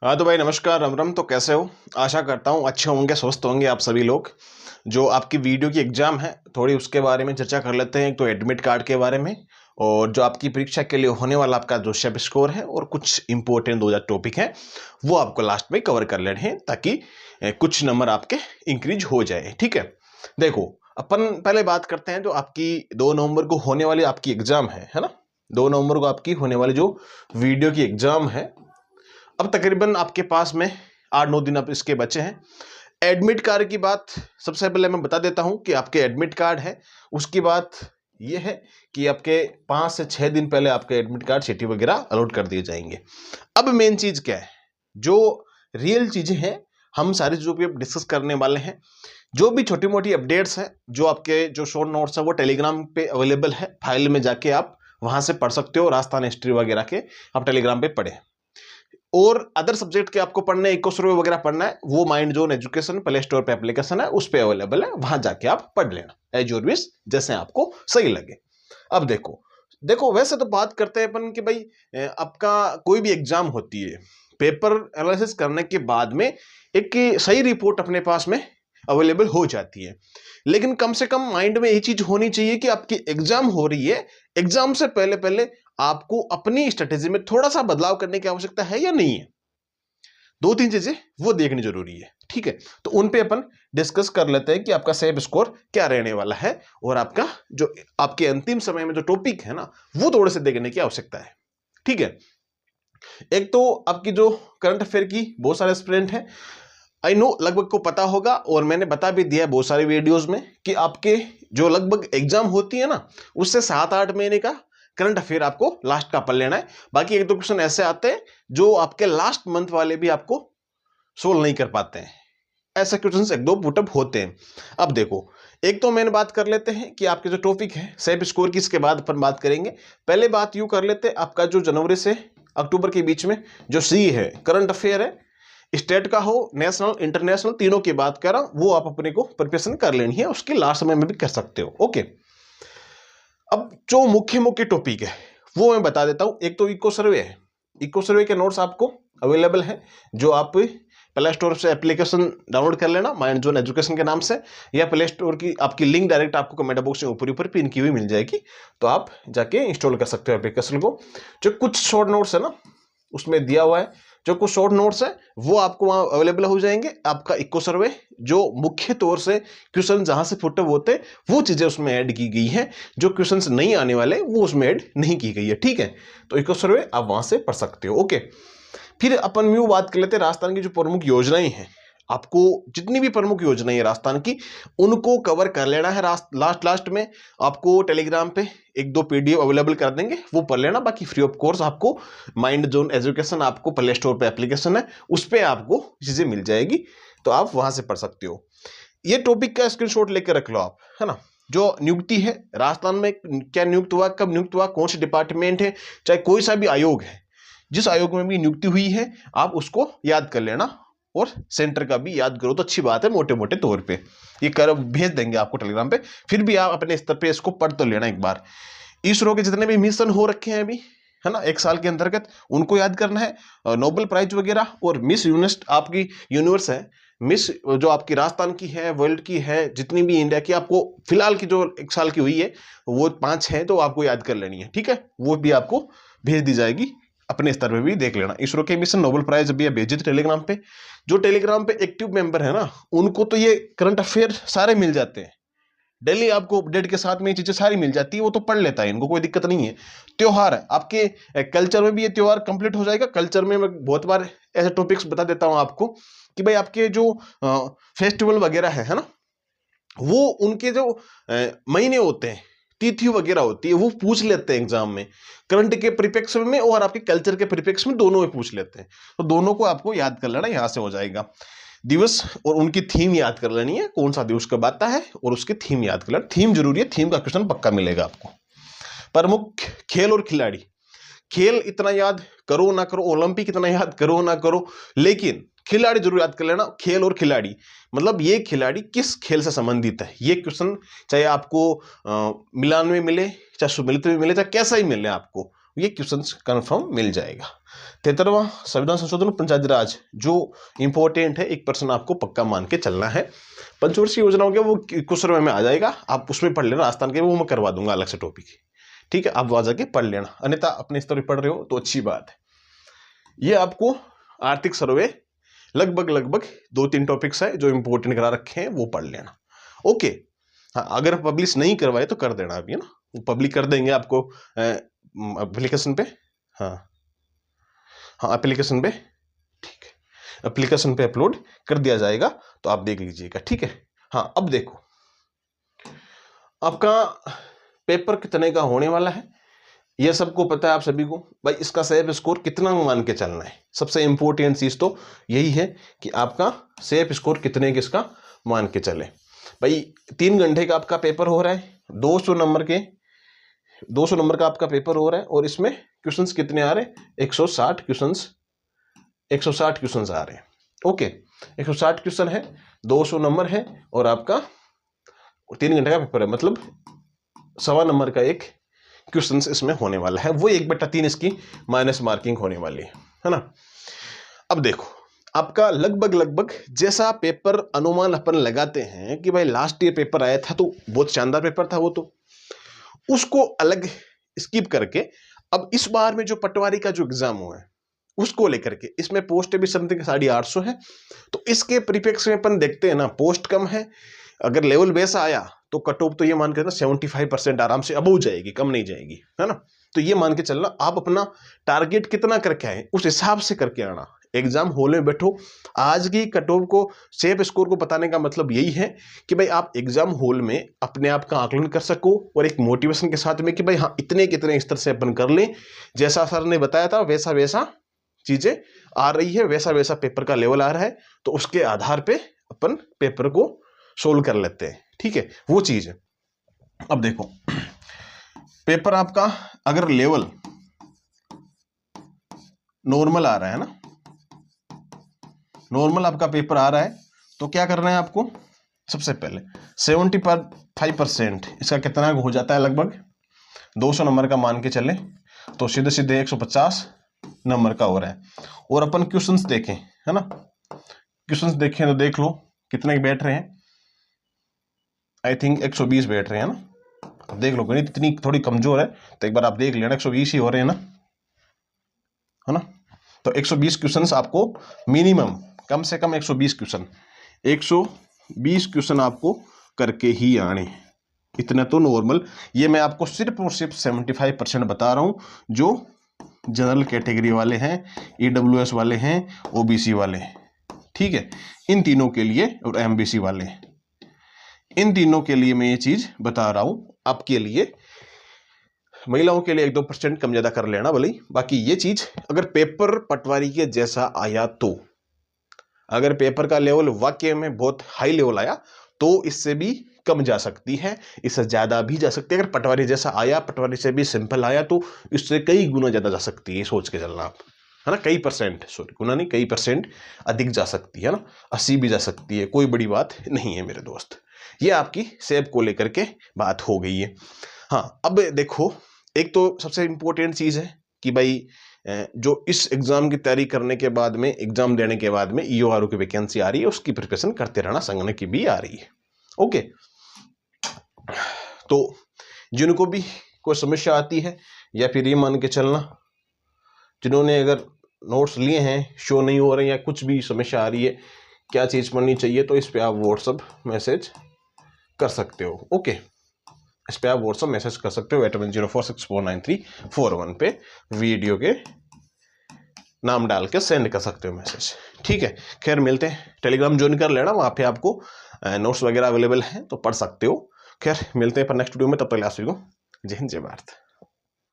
हाँ तो भाई नमस्कार, राम राम। तो कैसे हो? आशा करता हूँ अच्छे होंगे, स्वस्थ होंगे आप सभी लोग। जो आपकी वीडियो की एग्जाम है, थोड़ी उसके बारे में चर्चा कर लेते हैं। एक तो एडमिट कार्ड के बारे में, और जो आपकी परीक्षा के लिए होने वाला आपका जो शेप स्कोर है, और कुछ इंपॉर्टेंट 2 टॉपिक हैं वो आपको लास्ट में कवर कर लेने हैं, ताकि कुछ नंबर आपके इंक्रीज हो जाए। ठीक है, देखो अपन पहले बात करते हैं जो आपकी 2 नवंबर को होने वाली आपकी एग्जाम है ना। 2 नवंबर को आपकी होने वाली जो वीडियो की एग्जाम है, अब तकरीबन आपके पास में 8-9 दिन अब इसके बचे हैं। एडमिट कार्ड की बात सबसे पहले मैं बता देता हूं कि आपके एडमिट कार्ड है, उसकी बात यह है कि आपके 5 से 6 दिन पहले आपके एडमिट कार्ड सिटी वगैरह अलॉट कर दिए जाएंगे। अब मेन चीज क्या है, जो रियल चीजें हैं, हम सारी चीजों पे डिस्कस करने वाले हैं। जो भी छोटी मोटी अपडेट्स हैं, जो आपके जो शॉर्ट नोट्स हैं, वो टेलीग्राम पे अवेलेबल है। फाइल में जाके आप वहां से पढ़ सकते हो। राजस्थान हिस्ट्री वगैरह के आप टेलीग्राम पे पढ़े, और अदर सब्जेक्ट के आपको पढ़ना है, इको सर्वे वगैरह पढ़ना है, वो mind zone education play store पे एप्लीकेशन है, उस पे अवेलेबल है। वहां जाके आप पढ़ लेना एज योर विश, जैसे आपको सही लगे। अब देखो देखो वैसे तो बात करते हैं अपन कि भाई आपका कोई भी एग्जाम होती है, पेपर एनालिसिस करने के बाद में एक सही रिपोर्ट अपने पास में अवेलेबल हो जाती है। लेकिन कम से कम माइंड में ये चीज होनी चाहिए कि आपकी एग्जाम हो रही है, एग्जाम से पहले पहले आपको अपनी स्ट्रेटेजी में थोड़ा सा बदलाव करने की आवश्यकता है या नहीं है। 2-3 चीजें वो देखनी जरूरी है। ठीक है, तो उन पे अपन डिस्कस कर लेते हैं कि आपका सेफ स्कोर क्या रहने वाला है, और आपका जो आपके अंतिम समय में जो टॉपिक है ना, वो थोड़े से देखने की आवश्यकता है। ठीक है, एक तो आपकी जो करंट अफेयर की बहुत सारे स्टूडेंट हैं, आई नो लगभग को पता होगा, और मैंने बता भी दिया है बहुत सारे वीडियोस में कि आपके जो लगभग एग्जाम होती है ना, उससे 7-8 महीने का करंट अफेयर आपको लास्ट का पढ़ लेना है। बाकी 1-2 क्वेश्चन ऐसे आते हैं जो आपके लास्ट मंथ वाले भी आपको सोल्व नहीं कर पाते हैं। ऐसे क्वेश्चन 1-2 पुटअप होते हैं। अब देखो, एक तो मैंने बात कर लेते हैं कि आपके जो टॉपिक है सेफ स्कोर की, इसके बाद अपन बात करेंगे। पहले बात यूं कर लेते हैं, आपका जो जनवरी से अक्टूबर के बीच में जो सी है करंट अफेयर है, स्टेट का हो, नेशनल इंटरनेशनल, तीनों की बात कर रहा हूं, वो आप अपने को प्रिपरेशन कर लेनी है, उसके लास्ट समय में भी कर सकते हो। ओके, अब जो मुख्य मुख्य टॉपिक है वो मैं बता देता हूं। एक तो इको सर्वे है। इको सर्वे के नोट्स आपको अवेलेबल है, जो आप प्ले स्टोर से एप्लीकेशन डाउनलोड कर लेना, माइंड जोन एजुकेशन के नाम से, या प्ले स्टोर की आपकी लिंक डायरेक्ट आपको कमेंट बॉक्स में ऊपर ऊपर पिन की हुई मिल जाएगी, तो आप जाके इंस्टॉल कर सकते हो एप्लीकेशन को। जो कुछ शॉर्ट नोट्स है ना, उसमें दिया हुआ है, जो कुछ शॉर्ट नोट्स है वो आपको वहां अवेलेबल हो जाएंगे। आपका इको सर्वे जो मुख्य तौर से क्वेश्चन जहां से फुट होते हैं, वो चीजें उसमें ऐड की गई हैं। जो क्वेश्चंस नहीं आने वाले वो उसमें ऐड नहीं की गई है। ठीक है, तो इको सर्वे आप वहां से पढ़ सकते हो। ओके, फिर अपन यूं बात कर लेते हैं राजस्थान की जो प्रमुख योजनाएं हैं। आपको जितनी भी प्रमुख योजनाएं हैं राजस्थान की, उनको कवर कर लेना है। लास्ट में आपको टेलीग्राम पे 1-2 पीडीएफ अवेलेबल कर देंगे, वो पढ़ लेना। बाकी फ्री ऑफ कोर्स आपको माइंड जोन एजुकेशन, आपको प्ले स्टोर पे एप्लीकेशन है, उस पर आपको चीजें मिल जाएगी, तो आप वहां से पढ़ सकते हो। ये टॉपिक का स्क्रीनशॉट लेकर रख लो आप, है ना। जो नियुक्ति है राजस्थान में, क्या नियुक्त हुआ, कब नियुक्त हुआ, कौन से डिपार्टमेंट है, चाहे कोई सा भी आयोग है, जिस आयोग में भी नियुक्ति हुई है आप उसको याद कर लेना, और सेंटर का भी याद करो तो अच्छी बात है। मोटे मोटे तौर पे ये कर भेज देंगे आपको टेलीग्राम पे, फिर भी आप अपने स्तर पे इसको पढ़ तो लेना एक बार। इसरो के जितने भी मिशन हो रखे हैं अभी, है ना, 1 साल के अंतर्गत, उनको याद करना है। नोबेल प्राइज वगैरह, और मिस यूनिवर्स आपकी यूनिवर्स है, मिस जो आपकी राजस्थान की है, वर्ल्ड की है, जितनी भी इंडिया की आपको फिलहाल की जो 1 साल की हुई है, वो 5 है, तो आपको याद कर लेनी है। ठीक है, वो भी आपको भेज दी जाएगी, अपने स्तर पे भी देख लेना। इसरो के मिशन, नोबेल प्राइज अभी भेजे थे टेलीग्राम पे। जो टेलीग्राम पे एक्टिव मेंबर है ना, उनको तो ये करंट अफेयर सारे मिल जाते हैं, डेली आपको अपडेट के साथ में ये चीजें सारी मिल जाती है, वो तो पढ़ लेता है, इनको कोई दिक्कत नहीं है। त्योहार है आपके, कल्चर में भी ये त्योहार कंप्लीट हो जाएगा। कल्चर में मैं बहुत बार ऐसे टॉपिक्स बता देता हूं आपको कि भाई आपके जो फेस्टिवल वगैरह है ना, वो उनके जो महीने होते हैं, तिथि वगैरह होती है, वो पूछ लेते हैं एग्जाम में, करंट के परिप्रेक्ष्य में और आपके कल्चर के परिप्रेक्ष्य में, दोनों में पूछ लेते हैं। तो दोनों को आपको याद कर लेना, यहां से हो जाएगा। दिवस और उनकी थीम याद कर लेनी है, कौन सा दिवस कब आता है, और उसकी थीम याद कर लेना। थीम जरूरी है, थीम का क्वेश्चन पक्का मिलेगा आपको। प्रमुख खेल और खिलाड़ी, खेल इतना याद करो ना करो, ओलंपिक इतना याद करो ना करो, लेकिन खिलाड़ी जरूर याद कर लेना। खेल और खिलाड़ी मतलब ये खिलाड़ी किस खेल से संबंधित है, ये क्वेश्चन चाहे आपको मिलान में मिले, चाहे सुमिलित में मिले, चाहे कैसा ही मिले आपको, ये क्वेश्चन कंफर्म मिल जाएगा। 73वां संविधान संशोधन पंचायत राज जो इंपॉर्टेंट है, 1% आपको पक्का मान के चलना है। पंचवर्षीय योजना हो गया, वो क्वेश्चन में आ जाएगा, आप उसमें पढ़ लेना राजस्थान के, वो मैं करवा दूंगा अलग से टॉपिक, ठीक है, आप वहां जाके पढ़ लेना, अन्यथा अपने स्तर पर पढ़ रहे हो तो अच्छी बात है। ये आपको आर्थिक सर्वे लगभग 2-3 टॉपिक्स है जो इंपॉर्टेंट करा रखे हैं, वो पढ़ लेना। ओके, हाँ, अगर पब्लिश नहीं करवाए तो कर देना अभी, है ना, पब्लिक कर देंगे आपको एप्लीकेशन पे, हाँ एप्लीकेशन पे, ठीक है, एप्लीकेशन पे अपलोड कर दिया जाएगा, तो आप देख लीजिएगा, ठीक है। हाँ, अब देखो आपका पेपर कितने का होने वाला है, यह सबको पता है आप सभी को भाई। इसका सेफ स्कोर कितना मान के चलना है, सबसे इंपॉर्टेंट चीज तो यही है कि आपका सेफ स्कोर कितने किसका मान के चले भाई। 3 घंटे का आपका पेपर हो रहा है, 200 नंबर का आपका पेपर हो रहा है, और इसमें क्वेश्चंस कितने आ रहे हैं, 160 क्वेश्चंस आ रहे हैं। ओके, 160 क्वेश्चन है, 200 नंबर है, और आपका 3 घंटे का पेपर है, मतलब 1.25 नंबर का एक क्वेश्चन इसमें होने वाला है, वो 1/3 इसकी माइनस मार्किंग होने वाली है ना। अब देखो आपका लगभग जैसा पेपर अनुमान अपन लगाते हैं कि भाई लास्ट ईयर पेपर आया था तो बहुत शानदार पेपर था, वो तो उसको अलग स्किप करके अब इस बार में जो पटवारी का जो एग्जाम हुआ है उसको लेकर के इसमें पोस्ट भी समथिंग 850 है, तो इसके परिप्रेक्ष्य में अपन देखते हैं ना, पोस्ट कम है, अगर लेवल वैसा आया तो कट ऑफ तो ये मान के चलना 75% आराम से अबव जाएगी, कम नहीं जाएगी, है ना। तो ये मान के चलना आप अपना टारगेट कितना करके आए उस हिसाब से करके आना। एग्जाम हॉल में बैठो, आज की कट ऑफ को सेफ स्कोर को बताने का मतलब यही है कि भाई आप एग्जाम हॉल में अपने आप का आकलन कर सको, और एक मोटिवेशन के साथ में कि भाई हाँ इतने कितने स्तर से अपन कर लें, जैसा सर ने बताया था वैसा चीजें आ रही है, वैसा पेपर का लेवल आ रहा है, तो उसके आधार पे अपन पेपर को सोल्व कर लेते हैं, ठीक है, वो चीज है। अब देखो पेपर आपका अगर लेवल नॉर्मल आ रहा है ना, नॉर्मल आपका पेपर आ रहा है, तो क्या करना है आपको, सबसे पहले 75% इसका कितना हो जाता है, लगभग 200 नंबर का मान के चले, तो सीधे 150 नंबर का हो रहा है। और अपन क्वेश्चंस देखें, है ना, क्वेश्चंस देखें तो देख लो कितने बैठ रहे हैं, आई थिंक 120 बैठ रहे हैं ना, अब देख लो, गणित इतनी थोड़ी कमजोर है तो एक बार आप देख लेना, 120 ही हो रहे हैं ना, है ना। तो 120 क्वेश्चंस आपको मिनिमम, कम से कम 120 क्वेश्चन आपको करके ही आने, इतना तो नॉर्मल। ये मैं आपको सिर्फ और सिर्फ 75% बता रहा हूं, जो जनरल कैटेगरी वाले हैं, EWS वाले हैं, OBC वाले हैं, ठीक है, इन तीनों के लिए, और MBC वाले, इन तीनों के लिए मैं ये चीज बता रहा हूं। आपके लिए महिलाओं के लिए 1-2% कम ज्यादा कर लेना भले, बाकी ये चीज अगर पेपर पटवारी के जैसा आया तो, अगर पेपर का लेवल वाकई में बहुत हाई लेवल आया तो इससे भी कम जा सकती है, इससे ज्यादा भी जा सकती है। अगर पटवारी जैसा आया, पटवारी से भी सिंपल आया, तो इससे कई गुना ज्यादा जा सकती है, सोच के चलना आप, है ना, कई परसेंट, सॉरी गुना नहीं, कई परसेंट अधिक जा सकती है ना, 80 भी जा सकती है, कोई बड़ी बात नहीं है मेरे दोस्त। ये आपकी सेब को लेकर के बात हो गई है। हाँ, अब देखो एक तो सबसे इंपॉर्टेंट चीज है कि भाई जो इस एग्जाम की तैयारी करने के बाद में, एग्जाम देने के बाद में EORO की वैकेंसी आ रही है, उसकी प्रिपरेशन करते रहना, संगने की भी आ रही है। ओके, तो जिनको भी कोई समस्या आती है, या फिर ये मान के चलना जिन्होंने अगर नोट्स लिए हैं शो नहीं हो रहे, या कुछ भी समस्या आ रही है क्या चीज़ पढ़नी चाहिए, तो इस पे आप व्हाट्सअप मैसेज कर सकते हो। ओके, इस पे आप व्हाट्सअप मैसेज कर सकते हो 8104649341 पे, वीडियो के नाम डाल के सेंड कर सकते हो मैसेज, ठीक है। खैर मिलते हैं, टेलीग्राम ज्वाइन कर लेना, वहाँ पे आपको नोट्स वगैरह अवेलेबल हैं तो पढ़ सकते हो। खैर मिलते हैं पर नेक्स्ट वीडियो में, तब तक आप सभी को जय हिंद जय भारत।